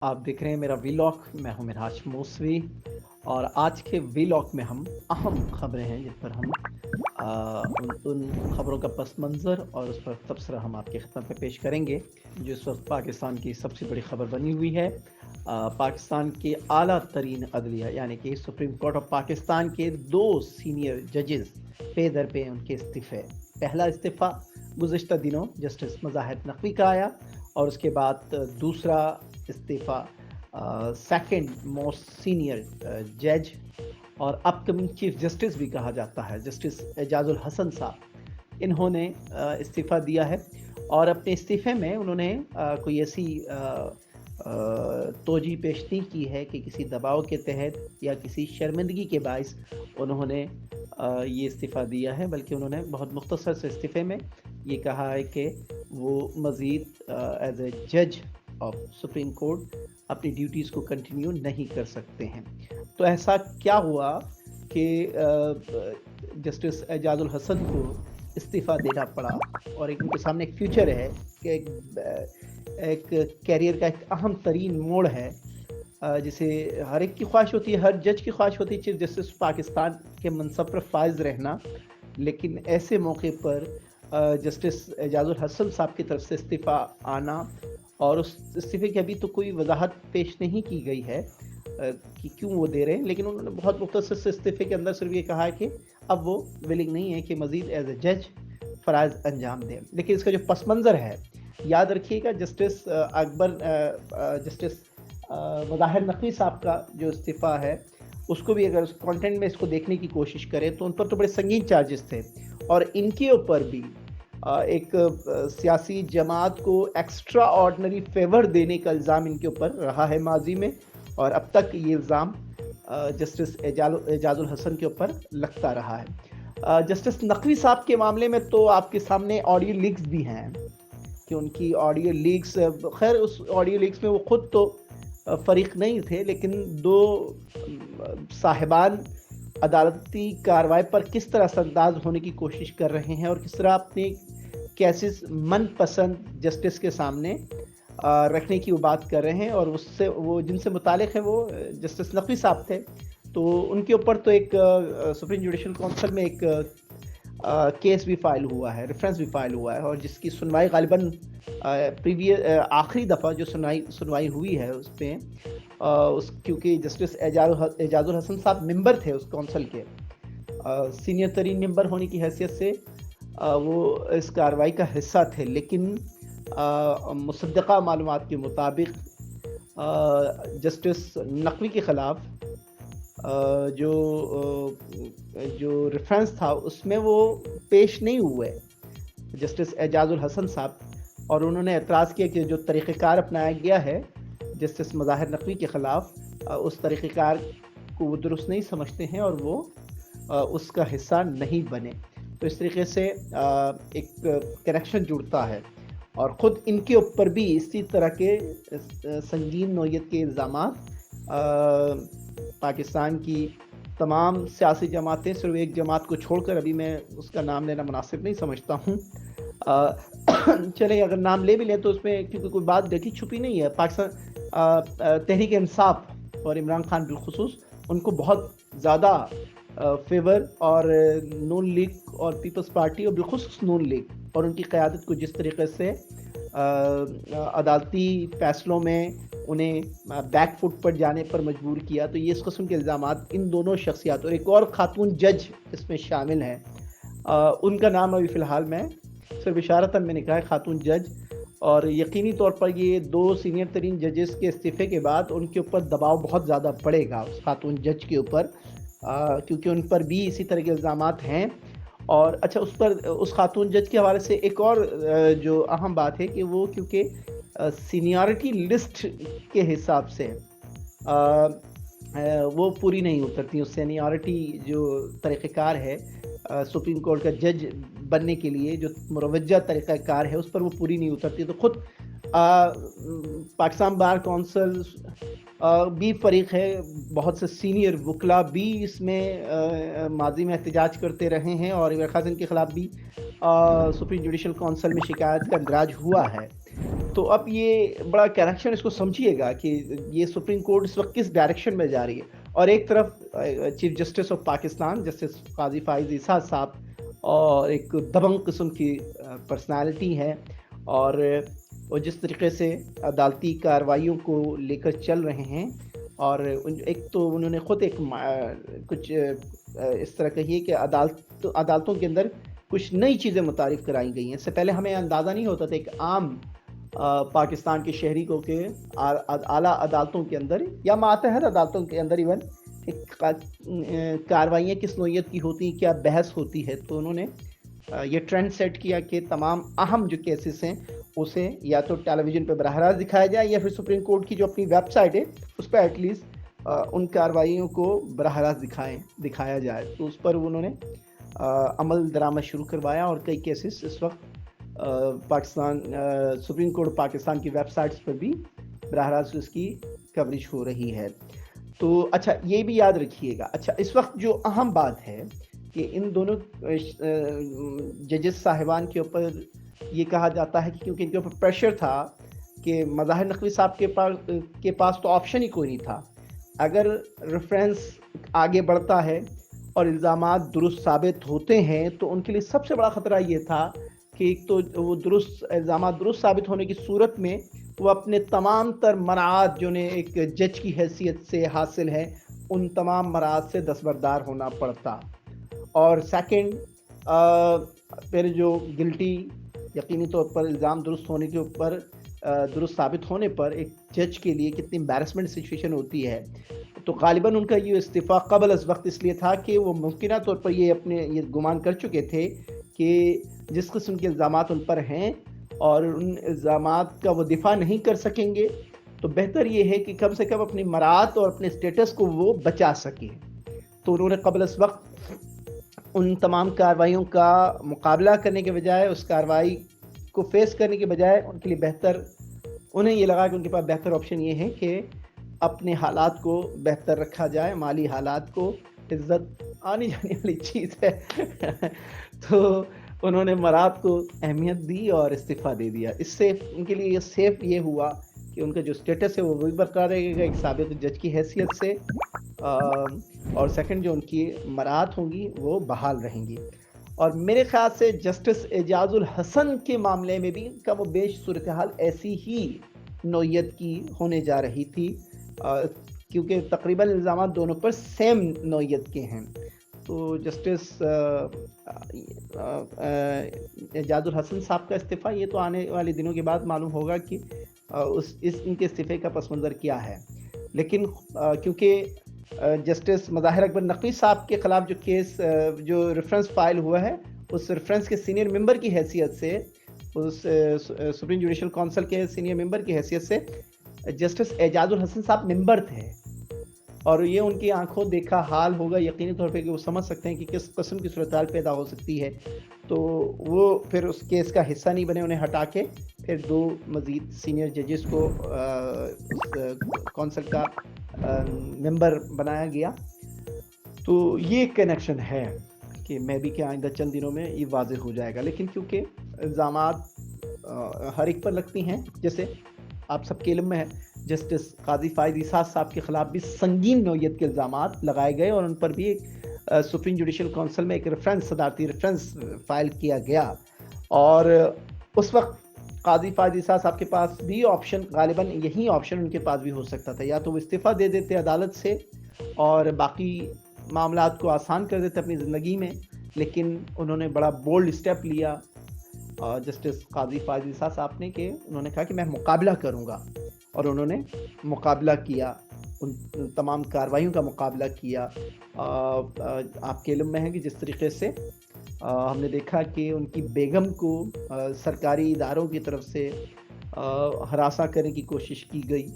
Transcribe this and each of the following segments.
आप देख रहे हैं मेरा वीलॉग। मैं हूं मिराज मौसवी और आज के वीलॉग में हम अहम खबरें हैं जिन पर हम उन खबरों का पस मंज़र और उस पर तबसरा हम आपकी खिदमत में पेश करेंगे जो इस वक्त पाकिस्तान की सबसे बड़ी खबर बनी हुई है। पाकिस्तान के आला तरीन अदलिया यानी कि सुप्रीम कोर्ट ऑफ पाकिस्तान के 2 सीनियर जजेस पे दर पे उनके इस्तीफ़े। पहला इस्तीफ़ा गुज़िश्ता दिनों जस्टिस मुजाहिद नकवी का आया और उसके बाद दूसरा इस्तीफ़ा सेकंड मोस्ट सीनियर जज और अपकमिंग चीफ जस्टिस भी कहा जाता है जस्टिस एजाजुल हसन साहब, इन्होंने इस्तीफ़ा दिया है और अपने इस्तीफ़े में उन्होंने कोई ऐसी तोजी पेश नहीं की है कि किसी दबाव के तहत या किसी शर्मिंदगी के बायस उन्होंने ये इस्तीफ़ा दिया है, बल्कि उन्होंने बहुत मुख्तसर से इस्तीफ़े में ये कहा है कि वो मज़ीद एज ए जज ऑफ सुप्रीम कोर्ट अपनी ड्यूटीज़ को कंटिन्यू नहीं कर सकते हैं। तो ऐसा क्या हुआ कि जस्टिस एजाजुल हसन को इस्तीफ़ा देना पड़ा और एक उनके सामने एक फ्यूचर है कि एक कैरियर का एक अहम तरीन मोड़ है जिसे हर एक की ख्वाहिश होती है, हर जज की ख्वाहिश होती है चीफ जस्टिस पाकिस्तान के मनसब पर फाइज रहना। लेकिन ऐसे मौके पर जस्टिस एजाजुल हसन साहब की तरफ से इस्तीफ़ा आना और उस इस्तीफ़े की अभी तो कोई वजाहत पेश नहीं की गई है कि क्यों वो दे रहे हैं, लेकिन उन्होंने बहुत मुख्तसर से इस्तीफ़े के अंदर सिर्फ ये कहा है कि अब वो विलिंग नहीं है कि मज़ीद एज ए जज फ़राइज़ अंजाम दें। लेकिन इसका जो पस मंज़र है, याद रखिएगा जस्टिस जस्टिस मुज़ाहिर नकवी साहब का जो इस्तीफ़ा है उसको भी अगर कंटेंट में इसको देखने की कोशिश करें तो उन पर तो बड़े संगीन चार्जेस थे और इनके ऊपर भी एक सियासी जमात को एक्स्ट्रा ऑर्डिनरी फेवर देने का इल्ज़ाम इनके ऊपर रहा है माजी में और अब तक ये इल्ज़ाम जस्टिस एजाजुल हसन के ऊपर लगता रहा है। जस्टिस नकवी साहब के मामले में तो आपके सामने ऑडियो लीक्स भी हैं कि उनकी ऑडियो लीक्स, खैर उस ऑडियो लीक्स में वो खुद तो फरीक नहीं थे, लेकिन दो साहिबान अदालती कार्रवाई पर किस तरह असरअंदाज होने की कोशिश कर रहे हैं और किस तरह अपने केसेस मनपसंद जस्टिस के सामने रखने की वो बात कर रहे हैं और उससे वो जिनसे मुतालिक है वो जस्टिस नकवी साहब थे। तो उनके ऊपर तो एक सुप्रीम जुडिशल काउंसिल में एक केस भी फाइल हुआ है, रेफरेंस भी फाइल हुआ है और जिसकी सुनवाई गालिबन आखिरी दफ़ा जो सुनवाई हुई है उस पर उस क्योंकि जस्टिस एजाजुल हसन साहब मेंबर थे उस काउंसिल के, सीनियर तरीन मेंबर होने की हैसियत से वो इस कार्रवाई का हिस्सा थे। लेकिन मुसद्दक़ा मालूमात के मुताबिक जस्टिस नकवी के ख़िलाफ़ जो रेफरेंस था उसमें वो पेश नहीं हुए जस्टिस एजाजुल हसन साहब और उन्होंने एतराज़ किया कि जो तरीक़ेकार अपनाया गया है जस्टिस मुज़ाहिर नकवी के ख़िलाफ़ उस तरीक़ेकार को वो दुरुस्त नहीं समझते हैं और वो उसका हिस्सा नहीं बने। तो इस तरीके से एक कनेक्शन जुड़ता है और ख़ुद इनके ऊपर भी इसी तरह के संगीन नौयत के इल्ज़ामात पाकिस्तान की तमाम सियासी जमातें, सिर्फ एक जमात को छोड़कर, अभी मैं उसका नाम लेना मुनासिब नहीं समझता हूँ, चले अगर नाम ले भी लें तो उसमें क्योंकि कोई बात देखी छुपी नहीं है। पाकिस्तान तहरीक इंसाफ और इमरान खान बिलखुसूस उनको बहुत ज़्यादा फेवर और नून लीग और पीपल्स पार्टी और बिलखुसूस नून लीग और उनकी क़यादत को जिस तरीके से अदालती फ़ैसलों में उन्हें बैक फुट पर जाने पर मजबूर किया, तो ये इस किस्म के इल्ज़ामात इन दोनों शख्सियात और एक और ख़ातून जज इसमें शामिल हैं, उनका नाम अभी फ़िलहाल मैं सिर्फ इशारतन मैंने कहा है ख़ातून जज, और यकीनी तौर पर ये 2 सीनियर तरीन जजेस के इस्तीफ़े के बाद उनके ऊपर दबाव बहुत ज़्यादा पड़ेगा उस ख़ातून जज के ऊपर, क्योंकि उन पर भी इसी तरह के इल्ज़ामात हैं। और अच्छा, उस पर उस ख़ातून जज के हवाले से एक और जो अहम बात है कि वो क्योंकि सीनियरिटी लिस्ट के हिसाब से वो पूरी नहीं उतरती, उस सीनियरिटी जो तरीक़ेकार है सुप्रीम कोर्ट का जज बनने के लिए जो मुरवज्जा तरीक़ाकार है उस पर वो पूरी नहीं उतरती। तो ख़ुद पाकिस्तान बार काउंसिल भी फ़रीक है, बहुत से सीनियर वकला भी इसमें माजी में एहतजाज करते रहे हैं और इमरान खान के ख़िलाफ़ भी सुप्रीम जुडिशल काउंसिल में शिकायत का इंदराज हुआ है। تو اب یہ بڑا کریکشن اس کو سمجھیے گا کہ یہ سپریم کورٹ اس وقت کس ڈائریکشن میں جا رہی ہے. اور ایک طرف chief justice of Pakistan justice قاضی فائز عیسیٰ صاحب اور ایک دبنگ قسم کی پرسنالٹی ہے، اور وہ جس طریقے سے عدالتی کارروائیوں کو لے کر چل رہے ہیں، اور ایک تو انہوں نے خود ایک کچھ اس طرح کہیے کہ عدالتوں کے اندر کچھ نئی چیزیں متعارف کرائی گئی ہیں. اس سے پہلے ہمیں اندازہ نہیں ہوتا تھا ایک عام پاکستان کے شہری کو کہ اعلیٰ عدالتوں کے اندر یا ماتحت عدالتوں کے اندر ایون کارروائیاں کس نوعیت کی ہوتی ہیں، کیا بحث ہوتی ہے. تو انہوں نے یہ ٹرینڈ سیٹ کیا کہ تمام اہم جو کیسز ہیں اسے یا تو ٹیلی ویژن پہ براہ راست دکھایا جائے، یا پھر سپریم کورٹ کی جو اپنی ویب سائٹ ہے اس پہ ایٹ لیسٹ ان کارروائیوں کو براہ راست دکھایا جائے. تو اس پر انہوں نے عمل درآمد شروع کروایا، اور کئی کیسز اس وقت پاکستان سپریم کورٹ پاکستان کی ویب سائٹس پر بھی براہ راست اس کی کوریج ہو رہی ہے. تو اچھا یہ بھی یاد رکھیے گا. اچھا اس وقت جو اہم بات ہے کہ ان دونوں ججز صاحبان کے اوپر یہ کہا جاتا ہے کہ کیونکہ ان کے اوپر پریشر تھا کہ مظاہر نقوی صاحب کے پاس تو آپشن ہی کوئی نہیں تھا. اگر ریفرنس آگے بڑھتا ہے اور الزامات درست ثابت ہوتے ہیں تو ان کے لیے سب سے بڑا خطرہ یہ تھا کہ ایک تو وہ الزامات درست ثابت ہونے کی صورت میں وہ اپنے تمام تر مراعات جو انہیں ایک جج کی حیثیت سے حاصل ہے ان تمام مراعات سے دستبردار ہونا پڑتا. اور سیکنڈ پھر جو گلٹی یقینی طور پر الزام درست ہونے کے اوپر درست ثابت ہونے پر ایک جج کے لیے کتنی امبیرسمنٹ سچویشن ہوتی ہے. تو غالباً ان کا یہ استعفیٰ قبل از وقت اس لیے تھا کہ وہ ممکنہ طور پر یہ گمان کر چکے تھے کہ جس قسم کے الزامات ان پر ہیں اور ان الزامات کا وہ دفاع نہیں کر سکیں گے، تو بہتر یہ ہے کہ کم سے کم اپنی مراعات اور اپنے اسٹیٹس کو وہ بچا سکیں. تو انہوں نے قبل از وقت ان تمام کارروائیوں کا مقابلہ کرنے کے بجائے، اس کارروائی کو فیس کرنے کے بجائے ان کے لیے بہتر، انہیں یہ لگا کہ ان کے پاس بہتر آپشن یہ ہے کہ اپنے حالات کو بہتر رکھا جائے. مالی حالات کو، عزت آنی جانے والی چیز ہے تو انہوں نے مراعات کو اہمیت دی اور استعفیٰ دے دیا. اس سے ان کے لیے یہ سیف یہ ہوا کہ ان کا جو اسٹیٹس ہے وہ بھی برقرار رہے گا ایک ثابت جج کی حیثیت سے، اور سیکنڈ جو ان کی مراعات ہوں گی وہ بحال رہیں گی. اور میرے خیال سے جسٹس اعجاز الحسن کے معاملے میں بھی کم و بیش صورتحال ایسی ہی نوعیت کی ہونے جا رہی تھی، کیونکہ تقریباً الزامات دونوں پر سیم نوعیت کے ہیں. تو جسٹس اعجاز الحسن صاحب کا استعفیٰ یہ تو آنے والے دنوں کے بعد معلوم ہوگا کہ ان کے استعفے کا پس منظر کیا ہے. لیکن کیونکہ جسٹس مظاہر اکبر نقوی صاحب کے خلاف جو کیس جو ریفرنس فائل ہوا ہے، اس ریفرنس کے سینئر ممبر کی حیثیت سے، اس سپریم جوڈیشل کونسل کے سینئر ممبر کی حیثیت سے جسٹس اعجاز الحسن صاحب ممبر تھے، اور یہ ان کی آنکھوں دیکھا حال ہوگا یقینی طور پہ کہ وہ سمجھ سکتے ہیں کہ کس قسم کی صورتحال پیدا ہو سکتی ہے. تو وہ پھر اس کیس کا حصہ نہیں بنے، انہیں ہٹا کے پھر دو مزید سینئر ججز کو کونسل کا ممبر بنایا گیا. تو یہ کنیکشن ہے کہ میں بھی کہ آئندہ چند دنوں میں یہ واضح ہو جائے گا. لیکن کیونکہ الزامات ہر ایک پر لگتی ہیں، جیسے آپ سب کے علم میں ہے جسٹس قاضی فائز عیسیٰ صاحب کے خلاف بھی سنگین نوعیت کے الزامات لگائے گئے، اور ان پر بھی سپریم جوڈیشل کونسل میں ایک صدارتی ریفرنس فائل کیا گیا. اور اس وقت قاضی فائز عیسیٰ صاحب کے پاس بھی آپشن، غالباً یہی آپشن ان کے پاس بھی ہو سکتا تھا، یا تو وہ استعفیٰ دے دیتے عدالت سے اور باقی معاملات کو آسان کر دیتے اپنی زندگی میں. لیکن انہوں نے بڑا بولڈ اسٹیپ لیا جسٹس قاضی فائز عیسیٰ صاحب نے، کہ انہوں نے کہا کہ میں مقابلہ کروں گا، اور انہوں نے مقابلہ کیا، ان تمام کارروائیوں کا مقابلہ کیا. آپ کے علم میں ہے کہ جس طریقے سے ہم نے دیکھا کہ ان کی بیگم کو سرکاری اداروں کی طرف سے ہراساں کرنے کی کوشش کی گئی،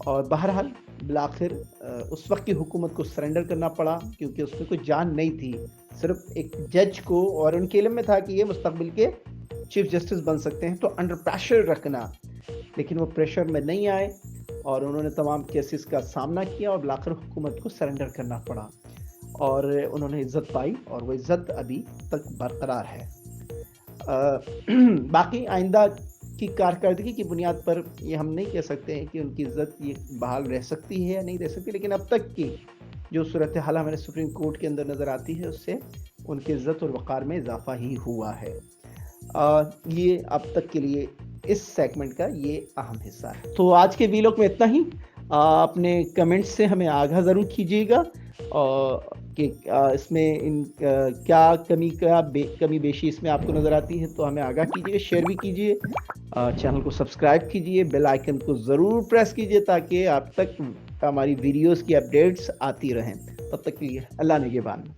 اور بہرحال بالآخر اس وقت کی حکومت کو سرنڈر کرنا پڑا، کیونکہ اس میں کوئی جان نہیں تھی. صرف ایک جج کو، اور ان کے علم میں تھا کہ یہ مستقبل کے چیف جسٹس بن سکتے ہیں، تو انڈر پریشر رکھنا. لیکن وہ پریشر میں نہیں آئے اور انہوں نے تمام کیسز کا سامنا کیا، اور بالآخر حکومت کو سرنڈر کرنا پڑا، اور انہوں نے عزت پائی، اور وہ عزت ابھی تک برقرار ہے. باقی آئندہ की कारकर्दगी की बुनियाद पर ये हम नहीं कह सकते हैं कि उनकी इज़्ज़त ये बहाल रह सकती है या नहीं रह सकती, लेकिन अब तक की जो सूरत हाल हमारे सुप्रीम कोर्ट के अंदर नज़र आती है, उससे उनकी इज़्ज़त और वक़ार में इज़ाफ़ा ही हुआ है। ये अब तक के लिए इस सेगमेंट का ये अहम हिस्सा है। तो आज के वीलॉग में इतना ही। अपने कमेंट्स से हमें आगाह ज़रूर कीजिएगा और कि इसमें क्या कमी बेशी इसमें आपको नज़र आती है, तो हमें आगाह कीजिए, शेयर भी कीजिए, चैनल को सब्सक्राइब कीजिए, बेल आइकन को ज़रूर प्रेस कीजिए ताकि आप तक हमारी वीडियोस की अपडेट्स आती रहें। तब तक के लिए अल्लाह निगहबान।